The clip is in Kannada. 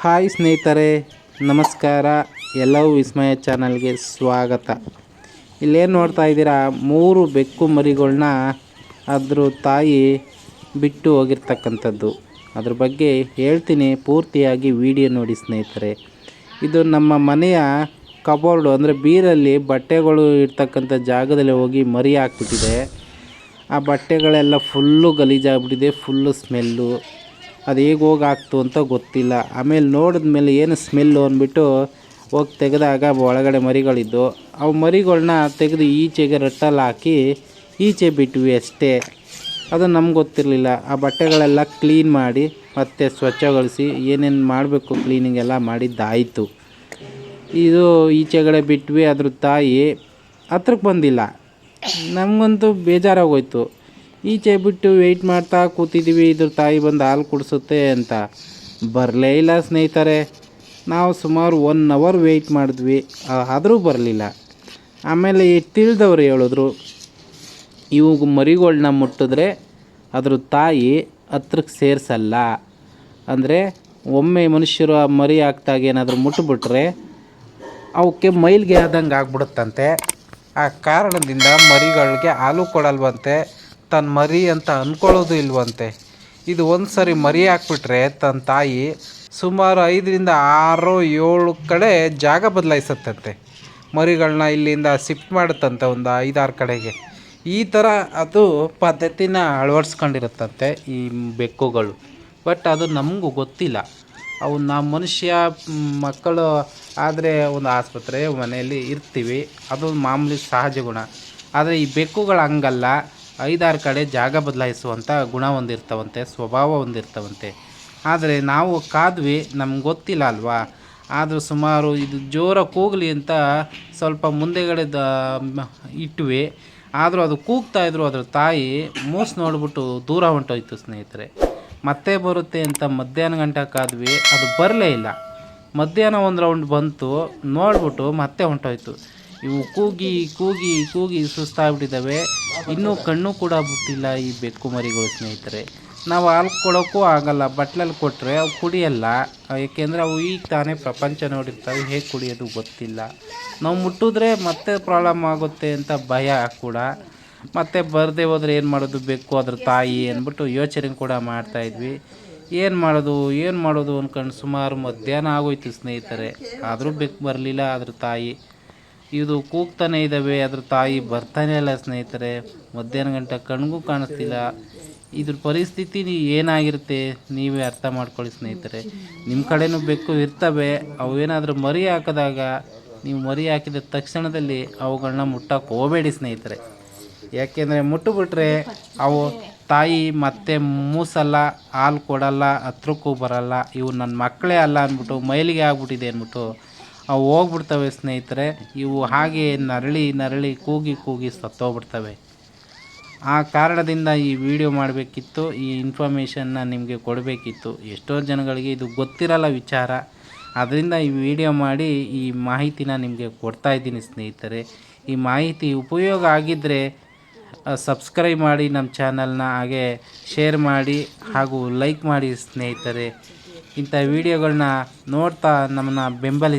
ಹಾಯ್ ಸ್ನೇಹಿತರೆ, ನಮಸ್ಕಾರ. ಎಲ್ಲವೂ ವಿಸ್ಮಯ ಚಾನಲ್ಗೆ ಸ್ವಾಗತ. ಇಲ್ಲೇನು ನೋಡ್ತಾ ಇದ್ದೀರಾ, 3 ಬೆಕ್ಕು ಮರಿಗಳನ್ನ ಅದ್ರ ತಾಯಿ ಬಿಟ್ಟು ಹೋಗಿರ್ತಕ್ಕಂಥದ್ದು. ಅದ್ರ ಬಗ್ಗೆ ಹೇಳ್ತೀನಿ, ಪೂರ್ತಿಯಾಗಿ ವಿಡಿಯೋ ನೋಡಿ ಸ್ನೇಹಿತರೆ. ಇದು ನಮ್ಮ ಮನೆಯ ಕಬೋರ್ಡು ಅಂದರೆ ಬೀರಲ್ಲಿ ಬಟ್ಟೆಗಳು ಇರ್ತಕ್ಕಂಥ ಜಾಗದಲ್ಲಿ ಹೋಗಿ ಮರಿ ಹಾಕ್ಬಿಟ್ಟಿದೆ. ಆ ಬಟ್ಟೆಗಳೆಲ್ಲ ಫುಲ್ಲು ಗಲೀಜಾಗ್ಬಿಟ್ಟಿದೆ, ಫುಲ್ಲು ಸ್ಮೆಲ್ಲು. ಅದು ಹೇಗೆ ಹೋಗಿ ಹಾಕ್ತು ಅಂತ ಗೊತ್ತಿಲ್ಲ. ಆಮೇಲೆ ನೋಡಿದ್ಮೇಲೆ ಏನು ಸ್ಮೆಲ್ಲು ಅಂದ್ಬಿಟ್ಟು ಹೋಗಿ ತೆಗೆದಾಗ ಒಳಗಡೆ ಮರಿಗಳಿದ್ದು. ಅವು ಮರಿಗಳನ್ನ ತೆಗೆದು ಈಚೆಗೆ ರಟ್ಟಲ್ಲಿ ಹಾಕಿ ಈಚೆ ಬಿಟ್ವಿ ಅಷ್ಟೇ. ಅದು ನಮ್ಗೆ ಗೊತ್ತಿರಲಿಲ್ಲ. ಆ ಬಟ್ಟೆಗಳೆಲ್ಲ ಕ್ಲೀನ್ ಮಾಡಿ ಮತ್ತೆ ಸ್ವಚ್ಛಗೊಳಿಸಿ ಏನೇನು ಮಾಡಬೇಕು ಕ್ಲೀನಿಂಗ್ ಎಲ್ಲ ಮಾಡಿದ್ದಾಯಿತು. ಇದು ಈಚೆಗಡೆ ಬಿಟ್ವಿ. ಅದ್ರ ತಾಯಿ ಹತ್ರಕ್ಕೆ ಬಂದಿಲ್ಲ. ನಮಗಂತೂ ಬೇಜಾರಾಗೋಯ್ತು. ಈಚೆ ಬಿಟ್ಟು ವೆಯ್ಟ್ ಮಾಡ್ತಾ ಕೂತಿದ್ದೀವಿ, ಇದ್ರ ತಾಯಿ ಬಂದು ಹಾಲು ಕುಡಿಸುತ್ತೆ ಅಂತ. ಬರಲೇ ಇಲ್ಲ ಸ್ನೇಹಿತರೆ. ನಾವು ಸುಮಾರು 1 ಅವರ್ ವೆಯ್ಟ್ ಮಾಡಿದ್ವಿ, ಆದರೂ ಬರಲಿಲ್ಲ. ಆಮೇಲೆ ತಿಳಿದವ್ರು ಹೇಳಿದ್ರು, ಇವು ಮರಿಗಳನ್ನ ಮುಟ್ಟಿದ್ರೆ ಅದ್ರ ತಾಯಿ ಹತ್ರಕ್ಕೆ ಸೇರಿಸಲ್ಲ. ಅಂದರೆ ಒಮ್ಮೆ ಮನುಷ್ಯರು ಆ ಮರಿ ಹಾಕ್ದಾಗ ಏನಾದರೂ ಮುಟ್ಟಿಬಿಟ್ರೆ ಅವಕ್ಕೆ ಮೈಲಿಗೆ ಆದಂಗೆ ಆಗ್ಬಿಡುತ್ತಂತೆ. ಆ ಕಾರಣದಿಂದ ಮರಿಗಳಿಗೆ ಹಾಲು ಕೊಡಲ್ವಂತೆ, ತನ್ನ ಮರಿ ಅಂತ ಅಂದ್ಕೊಳ್ಳೋದು ಇಲ್ವಂತೆ. ಇದು ಒಂದು ಸರಿ ಮರಿ ಹಾಕ್ಬಿಟ್ರೆ ತನ್ನ ತಾಯಿ ಸುಮಾರು 5ರಿಂದ 6, 7 ಕಡೆ ಜಾಗ ಬದಲಾಯಿಸುತ್ತಂತೆ. ಮರಿಗಳನ್ನ ಇಲ್ಲಿಂದ ಶಿಫ್ಟ್ ಮಾಡುತ್ತಂತೆ ಒಂದು 5-6 ಕಡೆಗೆ. ಈ ಥರ ಅದು ಪದ್ಧತಿನ ಅಳವಡಿಸ್ಕೊಂಡಿರುತ್ತಂತೆ ಈ ಬೆಕ್ಕುಗಳು. ಬಟ್ ಅದು ನಮಗೂ ಗೊತ್ತಿಲ್ಲ. ಅವು ನಾವು ಮನುಷ್ಯ ಮಕ್ಕಳು ಆದರೆ ಒಂದು ಆಸ್ಪತ್ರೆ ಮನೆಯಲ್ಲಿ ಇರ್ತೀವಿ, ಅದು ಮಾಮೂಲಿ ಸಹಜ ಗುಣ. ಆದರೆ ಈ ಬೆಕ್ಕುಗಳು ಹಂಗಲ್ಲ. 5-6 ಕಡೆ ಜಾಗ ಬದಲಾಯಿಸುವಂಥ ಗುಣ ಹೊಂದಿರ್ತವಂತೆ, ಸ್ವಭಾವ ಹೊಂದಿರ್ತವಂತೆ. ಆದರೆ ನಾವು ಕಾದ್ವಿ, ನಮ್ಗೆ ಗೊತ್ತಿಲ್ಲ ಅಲ್ವಾ. ಆದರೂ ಸುಮಾರು ಇದು ಜೋರಾಗಿ ಕೂಗಲಿ ಅಂತ ಸ್ವಲ್ಪ ಮುಂದೆಗಡೆ ಇಟ್ವಿ. ಆದರೂ ಅದು ಕೂಗ್ತಾಯಿದ್ರು. ಅದ್ರ ತಾಯಿ ಮೂಸು ನೋಡಿಬಿಟ್ಟು ದೂರ ಹೊಂಟೋಯ್ತು ಸ್ನೇಹಿತರೆ. ಮತ್ತೆ ಬರುತ್ತೆ ಅಂತ ಮಧ್ಯಾಹ್ನ ಗಂಟೆ ಕಾದ್ವಿ, ಅದು ಬರಲೇ ಇಲ್ಲ. ಮಧ್ಯಾಹ್ನ ಒಂದು ರೌಂಡ್ ಬಂತು, ನೋಡ್ಬಿಟ್ಟು ಮತ್ತೆ ಹೊಂಟೋಯ್ತು. ಇವು ಕೂಗಿ ಕೂಗಿ ಕೂಗಿ ಸುಸ್ತಾಗ್ಬಿಟ್ಟಿದ್ದಾವೆ. ಇನ್ನೂ ಕಣ್ಣು ಕೂಡ ಬಿಟ್ಟಿಲ್ಲ ಈ ಬೆಕ್ಕು ಮರಿಗಳು ಸ್ನೇಹಿತರೆ. ನಾವು ಹಾಲು ಕೊಡೋಕ್ಕೂ ಆಗಲ್ಲ. ಬಟ್ಲಲ್ಲಿ ಕೊಟ್ಟರೆ ಅವು ಕುಡಿಯಲ್ಲ. ಏಕೆಂದರೆ ಅವು ಈಗ ತಾನೇ ಪ್ರಪಂಚ ನೋಡಿರ್ತವೆ, ಹೇಗೆ ಕುಡಿಯೋದು ಗೊತ್ತಿಲ್ಲ. ನಾವು ಮುಟ್ಟಿದ್ರೆ ಮತ್ತೆ ಪ್ರಾಬ್ಲಮ್ ಆಗುತ್ತೆ ಅಂತ ಭಯ ಕೂಡ. ಮತ್ತೆ ಬರದೇ ಹೋದರೆ ಏನು ಮಾಡೋದು, ಬೆಕ್ಕು ಅದ್ರ ತಾಯಿ ಅಂದ್ಬಿಟ್ಟು ಯೋಚನೆ ಕೂಡ ಮಾಡ್ತಾಯಿದ್ವಿ. ಏನು ಮಾಡೋದು ಅಂದ್ಕೊಂಡು ಸುಮಾರು ಮಧ್ಯಾಹ್ನ ಆಗೋಯ್ತು ಸ್ನೇಹಿತರೆ. ಆದರೂ ಬೆಕ್ಕು ಬರಲಿಲ್ಲ ಅದ್ರ ತಾಯಿ. ಇದು ಕೂಗ್ತಾನೆ ಇದ್ದಾವೆ, ಅದ್ರ ತಾಯಿ ಬರ್ತಾನೆ ಇಲ್ಲ ಸ್ನೇಹಿತರೆ. ಮಧ್ಯಾಹ್ನ ಗಂಟೆ ಕಣ್ಗೂ ಕಾಣಿಸ್ತಿಲ್ಲ. ಇದ್ರ ಪರಿಸ್ಥಿತಿ ಏನಾಗಿರುತ್ತೆ ನೀವೇ ಅರ್ಥ ಮಾಡ್ಕೊಳ್ಳಿ ಸ್ನೇಹಿತರೆ. ನಿಮ್ಮ ಕಡೆನೂ ಬೆಕ್ಕು ಇರ್ತವೆ. ಅವು ಏನಾದರೂ ಮರಿ ಹಾಕಿದಾಗ ನೀವು ಮರಿ ಹಾಕಿದ ತಕ್ಷಣದಲ್ಲಿ ಅವುಗಳನ್ನ ಮುಟ್ಟಕ್ಕೆ ಹೋಗಬೇಡಿ ಸ್ನೇಹಿತರೆ. ಯಾಕೆಂದರೆ ಮುಟ್ಟುಬಿಟ್ರೆ ಅವು ತಾಯಿ ಮತ್ತೆ ಮೂಸಲ್ಲ, ಹಾಲು ಕೊಡಲ್ಲ, ಹತ್ರಕ್ಕೂ ಬರಲ್ಲ. ಇವು ನನ್ನ ಮಕ್ಕಳೇ ಅಲ್ಲ ಅಂದ್ಬಿಟ್ಟು ಮೈಲಿಗೆ ಆಗ್ಬಿಟ್ಟಿದೆ ಅಂದ್ಬಿಟ್ಟು ಅವು ಹೋಗ್ಬಿಡ್ತವೆ ಸ್ನೇಹಿತರೆ. ಇವು ಹಾಗೆ ನರಳಿ ಕೂಗಿ ಕೂಗಿ ಸತ್ತೋಗ್ಬಿಡ್ತವೆ. ಆ ಕಾರಣದಿಂದ ಈ ವಿಡಿಯೋ ಮಾಡಬೇಕಿತ್ತು, ಈ ಇನ್ಫಾರ್ಮೇಷನ್ನ ನಿಮಗೆ ಕೊಡಬೇಕಿತ್ತು. ಎಷ್ಟೋ ಜನಗಳಿಗೆ ಇದು ಗೊತ್ತಿರಲ್ಲ ವಿಚಾರ. ಅದರಿಂದ ಈ ವಿಡಿಯೋ ಮಾಡಿ ಈ ಮಾಹಿತಿನ ನಿಮಗೆ ಕೊಡ್ತಾಯಿದ್ದೀನಿ ಸ್ನೇಹಿತರೆ. ಈ ಮಾಹಿತಿ ಉಪಯೋಗ ಆಗಿದ್ದರೆ ಸಬ್ಸ್ಕ್ರೈಬ್ ಮಾಡಿ ನಮ್ಮ ಚಾನಲ್ನ, ಹಾಗೆ ಶೇರ್ ಮಾಡಿ ಹಾಗೂ ಲೈಕ್ ಮಾಡಿ ಸ್ನೇಹಿತರೆ. ಇಂಥ ವಿಡಿಯೋಗಳನ್ನ ನೋಡ್ತಾ ನಮ್ಮನ್ನು ಬೆಂಬಲಿಸಿ.